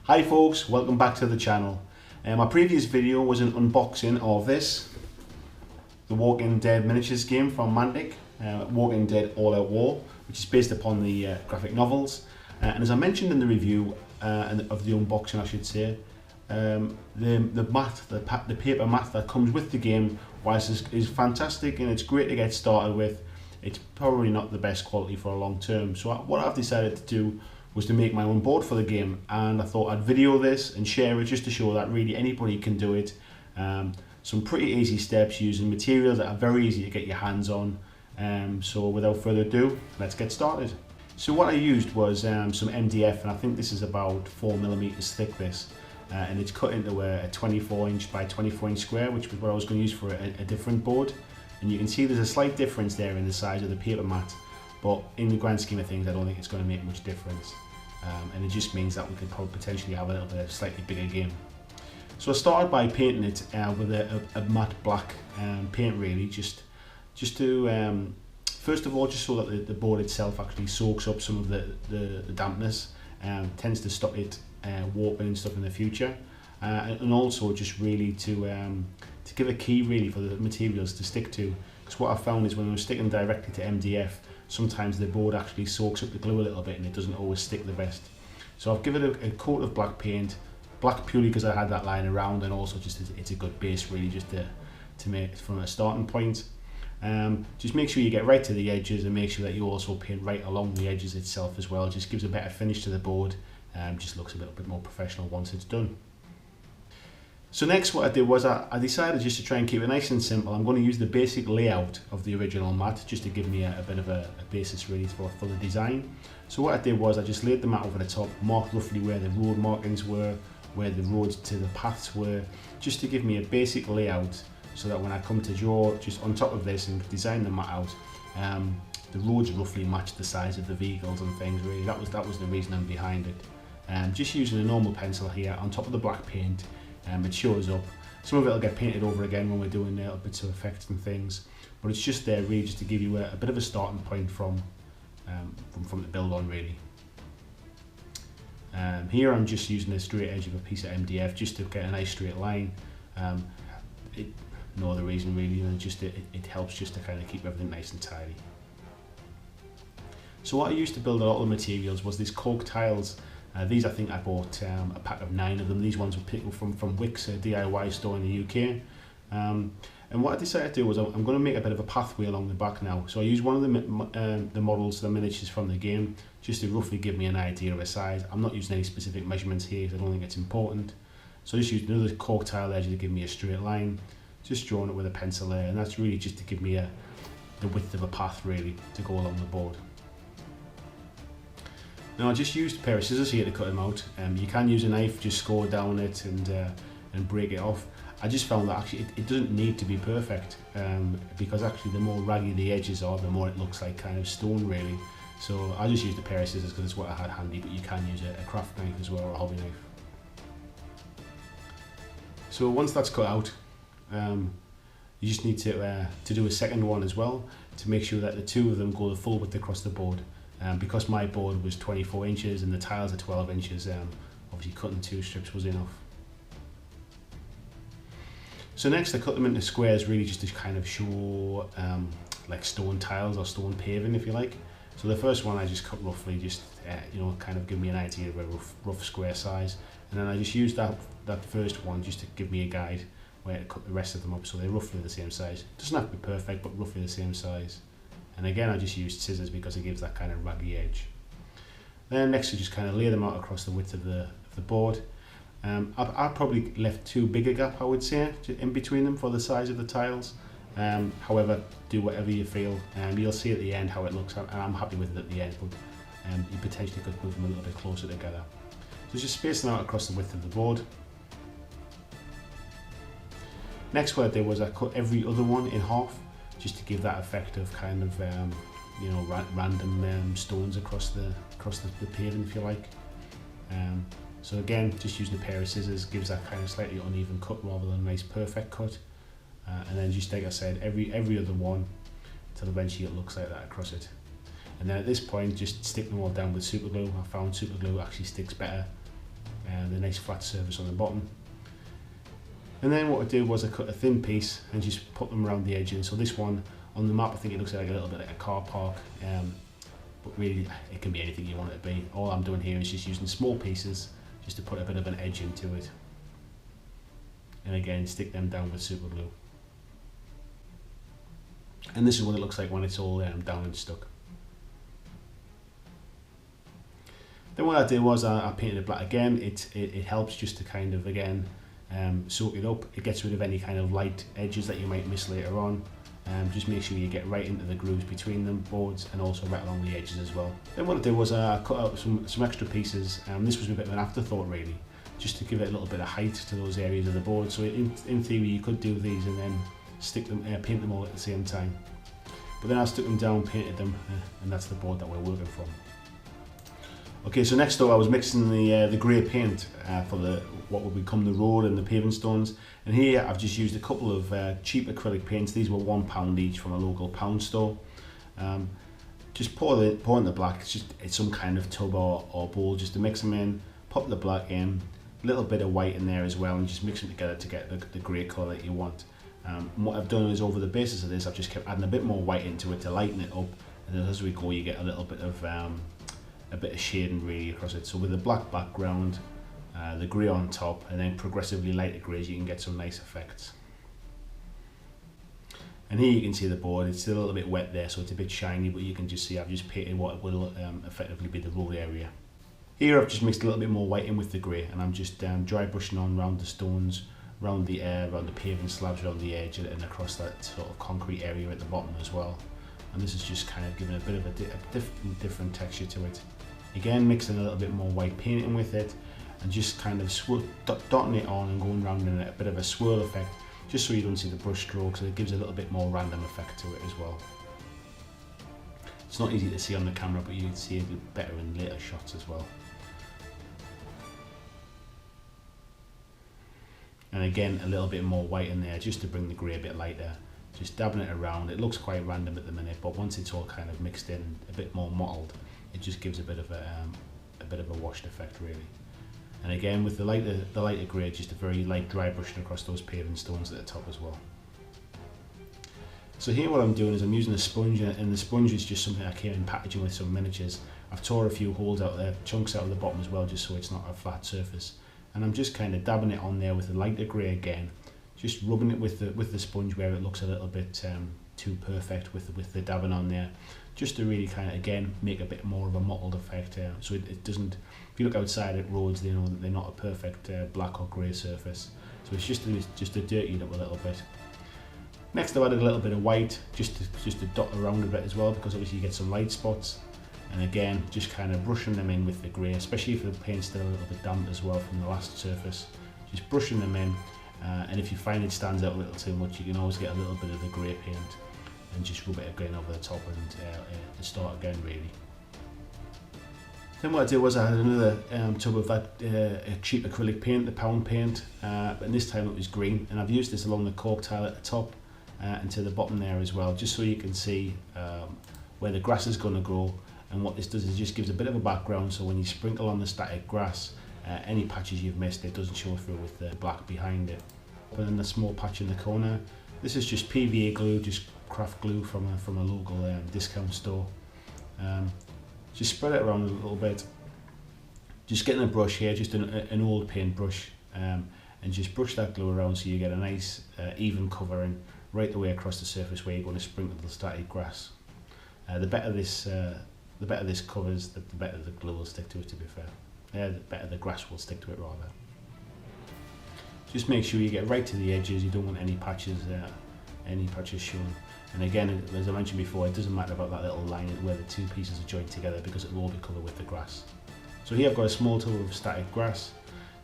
Hi folks, welcome back to the channel. My previous video was an unboxing of this, the Walking Dead miniatures game from Mantic, Walking Dead All Out War, which is based upon the graphic novels. And as I mentioned in the review of the unboxing, I should say, the paper mat that comes with the game, whilst is fantastic and it's great to get started with, it's probably not the best quality for a long term. So what I've decided to do was to make my own board for the game, and I thought I'd video this and share it just to show that really anybody can do it. Some pretty easy steps using materials that are very easy to get your hands on. So without further ado, let's get started. So what I used was some MDF, and I think this is about 4mm thick, this, and it's cut into a 24" by 24" square, which was what I was going to use for a different board. And you can see there's a slight difference there in the size of the paper mat, but in the grand scheme of things I don't think it's going to make much difference, and it just means that we could probably potentially have a little bit of a slightly bigger game. So I started by painting it with a matte black paint, really, just to first of all, just so that the board itself actually soaks up some of the dampness, tends to stop it warping and stuff in the future, and also just really to give a key really for the materials to stick to, because what I found is when I was sticking directly to MDF, sometimes the board actually soaks up the glue a little bit and it doesn't always stick the best. So I've given it a coat of black paint, black purely because I had that line around, and also just it's a good base really, just to make it from a starting point. Just make sure you get right to the edges, and make sure that you also paint right along the edges itself as well. Just gives a better finish to the board, just looks a little bit more professional once it's done. So next what I did was I decided just to try and keep it nice and simple. I'm going to use the basic layout of the original mat just to give me a bit of a basis really for the design. So what I did was I just laid the mat over the top, marked roughly where the road markings were, where the roads to the paths were, just to give me a basic layout, so that when I come to draw just on top of this and design the mat out, the roads roughly match the size of the vehicles and things really. That was the reasoning behind it. Just using a normal pencil here on top of the black paint. It shows up. Some of it will get painted over again when we're doing little bits of effects and things, but it's just there really just to give you a bit of a starting point from the build on really. Here I'm just using a straight edge of a piece of MDF just to get a nice straight line. No other reason really, it helps just to kind of keep everything nice and tidy. So what I used to build a lot of the materials was these cork tiles. These I think I bought a pack of 9 of them. These ones were picked up from Wick's, a DIY store in the UK. And what I decided to do was I'm going to make a bit of a pathway along the back now. So I used one of the models, the miniatures from the game, just to roughly give me an idea of a size. I'm not using any specific measurements here because I don't think it's important. So I just used another cork tile edge to give me a straight line, just drawing it with a pencil there, and that's really just to give me the width of a path really to go along the board. Now I just used a pair of scissors here to cut them out. You can use a knife, just score down it and break it off. I just found that actually it doesn't need to be perfect, because actually the more raggy the edges are, the more it looks like kind of stone really. So I just used a pair of scissors because it's what I had handy, but you can use a craft knife as well, or a hobby knife. So once that's cut out, you just need to do a second one as well, to make sure that the two of them go the full width across the board. Because my board was 24 inches and the tiles are 12 inches, obviously cutting 2 strips was enough. So next I cut them into squares really just to kind of show like stone tiles or stone paving if you like. So the first one I just cut roughly, just kind of give me an idea of a rough square size, and then I just used that first one just to give me a guide where to cut the rest of them up so they're roughly the same size. It doesn't have to be perfect, but roughly the same size. And again I just used scissors because it gives that kind of raggy edge. Then next I just kind of lay them out across the width of the board. I've probably left too big a gap, I would say, in between them for the size of the tiles. However, do whatever you feel. You'll see at the end how it looks, and I'm happy with it at the end, but you potentially could move them a little bit closer together. So just spacing out across the width of the board. Next what I did was I cut every other one in half, just to give that effect of kind of random stones across the paving if you like. So again, just using a pair of scissors gives that kind of slightly uneven cut rather than a nice perfect cut. And then just like I said, every other one till eventually it looks like that across it. And then at this point, just stick them all down with super glue. I found super glue actually sticks better the nice flat surface on the bottom. And then what I did was I cut a thin piece and just put them around the edges. So this one on the map, I think it looks like a little bit like a car park, but really it can be anything you want it to be. All I'm doing here is just using small pieces just to put a bit of an edge into it. And again, stick them down with super glue. And this is what it looks like when it's all down and stuck. Then what I did was I painted it black again. It helps just to kind of, again, soak it up. It gets rid of any kind of light edges that you might miss later on. Just make sure you get right into the grooves between the boards and also right along the edges as well. Then what I did was I cut out some extra pieces. This was a bit of an afterthought really, just to give it a little bit of height to those areas of the board. So in theory you could do these and then stick them, paint them all at the same time. But then I stuck them down, painted them, and that's the board that we're working from. Okay, so next up I was mixing the grey paint for what would become the road and the paving stones. And here I've just used a couple of cheap acrylic paints. These were £1 each from a local Poundstore. Just pour in the black. It's some kind of tub or bowl just to mix them in. Pop the black in, a little bit of white in there as well, and just mix them together to get the grey colour that you want. And what I've done is over the basis of this, I've just kept adding a bit more white into it to lighten it up. And then as we go, you get a little bit of shading really across it. So with the black background, the grey on top, and then progressively lighter greys, you can get some nice effects. And here you can see the board. It's still a little bit wet there, so it's a bit shiny, but you can just see I've just painted what will effectively be the road area. Here I've just mixed a little bit more white in with the grey, and I'm just dry brushing on around the stones, around the paving slabs, around the edge, and across that sort of concrete area at the bottom as well. And this is just kind of giving a bit of a different texture to it. Again, mixing a little bit more white painting with it, and just kind of dotting it on and going around in a bit of a swirl effect, just so you don't see the brush strokes, and it gives a little bit more random effect to it as well. It's not easy to see on the camera, but you can see it better in later shots as well. And again, a little bit more white in there just to bring the grey a bit lighter. Just dabbing it around. It looks quite random at the minute, but once it's all kind of mixed in, a bit more mottled, it just gives a bit of a washed effect really. And again, with the lighter grey, just a very light dry brushing across those paving stones at the top as well. So here what I'm doing is I'm using a sponge, and the sponge is just something I came in packaging with some miniatures. I've tore a few holes out there, chunks out of the bottom as well, just so it's not a flat surface. And I'm just kind of dabbing it on there with the lighter grey again, just rubbing it with the sponge where it looks a little bit too perfect with the dabbing on there, just to really kind of again make a bit more of a mottled effect. So it doesn't. If you look outside at roads, they know that they're not a perfect black or grey surface. So it's just to dirty it up a little bit. Next, I added a little bit of white just to dot around a bit as well, because obviously you get some light spots. And again, just kind of brushing them in with the grey, especially if the paint's still a little bit damp as well from the last surface. Just brushing them in, and if you find it stands out a little too much, you can always get a little bit of the grey paint and just rub it again over the top and start again really. Then what I did was I had another tub of that cheap acrylic paint, the pound paint, and this time it was green, and I've used this along the cork tile at the top and to the bottom there as well, just so you can see where the grass is going to grow. And what this does is just gives a bit of a background, so when you sprinkle on the static grass, any patches you've missed, it doesn't show through with the black behind it. And then the small patch in the corner, this is just PVA glue, just craft glue from a local discount store. Just spread it around a little bit. Just getting a brush here, just an old paint brush, and just brush that glue around so you get a nice even covering right the way across the surface where you're going to sprinkle the static grass. The better this covers, the better the glue will stick to it, to be fair. The better the grass will stick to it rather. Just make sure you get right to the edges, you don't want any patches shown. And again, as I mentioned before, it doesn't matter about that little line where the two pieces are joined together, because it will all be covered with the grass. So here I've got a small tub of static grass.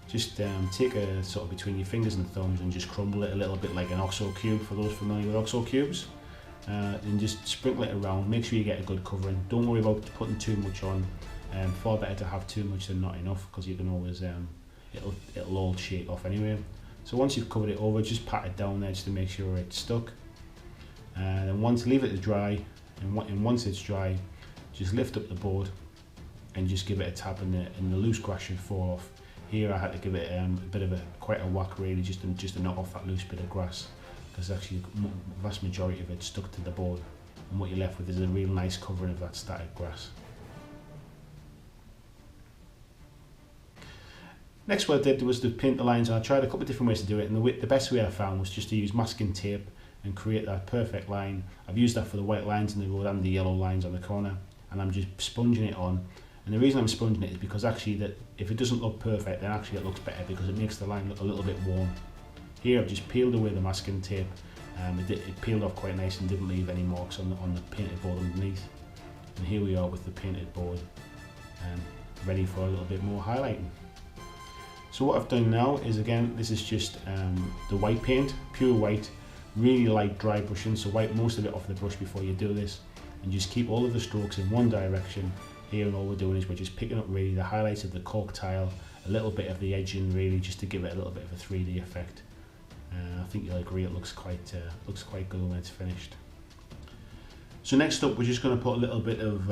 Just take a sort of between your fingers and thumbs and just crumble it a little bit like an OXO cube, for those familiar with OXO cubes. And just sprinkle it around, make sure you get a good covering. Don't worry about putting too much on. Far better to have too much than not enough, because you can always it'll all shake off anyway. So once you've covered it over, just pat it down there just to make sure it's stuck. Then leave it to dry, and once it's dry, just lift up the board and just give it a tap, and the loose grass should fall off. Here I had to give it a bit of quite a whack really, just to knock off that loose bit of grass, because actually the vast majority of it stuck to the board, and what you're left with is a real nice covering of that static grass. Next what I did was to paint the lines, and I tried a couple of different ways to do it, and the best way I found was just to use masking tape and create that perfect line. I've used that for the white lines in the road and the yellow lines on the corner, and I'm just sponging it on. And the reason I'm sponging it is because actually that if it doesn't look perfect, then actually it looks better because it makes the line look a little bit worn. Here I've just peeled away the masking tape. It peeled off quite nice and didn't leave any marks on the painted board underneath. And here we are with the painted board, ready for a little bit more highlighting. So what I've done now is, again, this is just the white paint, pure white, really light dry brushing, so wipe most of it off the brush before you do this, and just keep all of the strokes in one direction. Here, and all we're doing is we're just picking up really the highlights of the cork tile, a little bit of the edging really, just to give it a little bit of a 3D effect. I think you'll agree it looks quite good when it's finished. So next up, we're just going to put a little bit of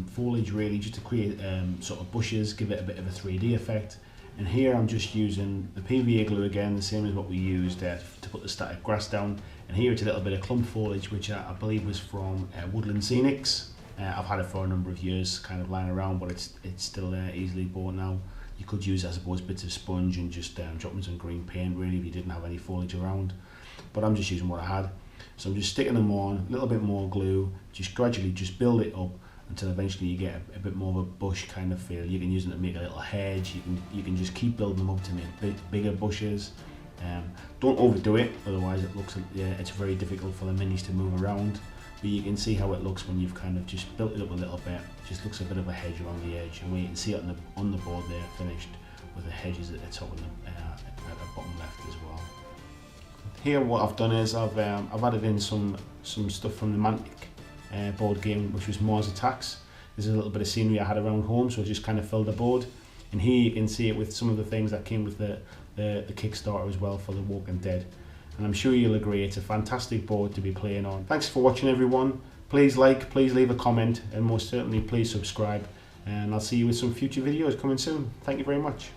foliage really, just to create sort of bushes, give it a bit of a 3D effect. And here I'm just using the PVA glue again, the same as what we used to put the static grass down. And here it's a little bit of clump foliage, which I believe was from Woodland Scenics. I've had it for a number of years, kind of lying around, but it's still easily bought now. You could use, I suppose, bits of sponge and just drop in some green paint really if you didn't have any foliage around. But I'm just using what I had. So I'm just sticking them on, a little bit more glue, just gradually just build it up until eventually you get a bit more of a bush kind of feel. You can use them to make a little hedge, you can just keep building them up to make bigger bushes. Don't overdo it, otherwise it looks, it's very difficult for the minis to move around. But you can see how it looks when you've kind of just built it up a little bit. It just looks a bit of a hedge along the edge, and you can see it on the board there finished with the hedges at the top and at the bottom left as well. Here what I've done is I've added in some stuff from the Mantic board game, which was Mars Attacks. There's a little bit of scenery I had around home, so I just kind of filled the board. And here you can see it with some of the things that came with the Kickstarter as well for the Walking Dead. And I'm sure you'll agree it's a fantastic board to be playing on. Thanks for watching everyone. Please like, please leave a comment, and most certainly please subscribe. And I'll see you with some future videos coming soon. Thank you very much.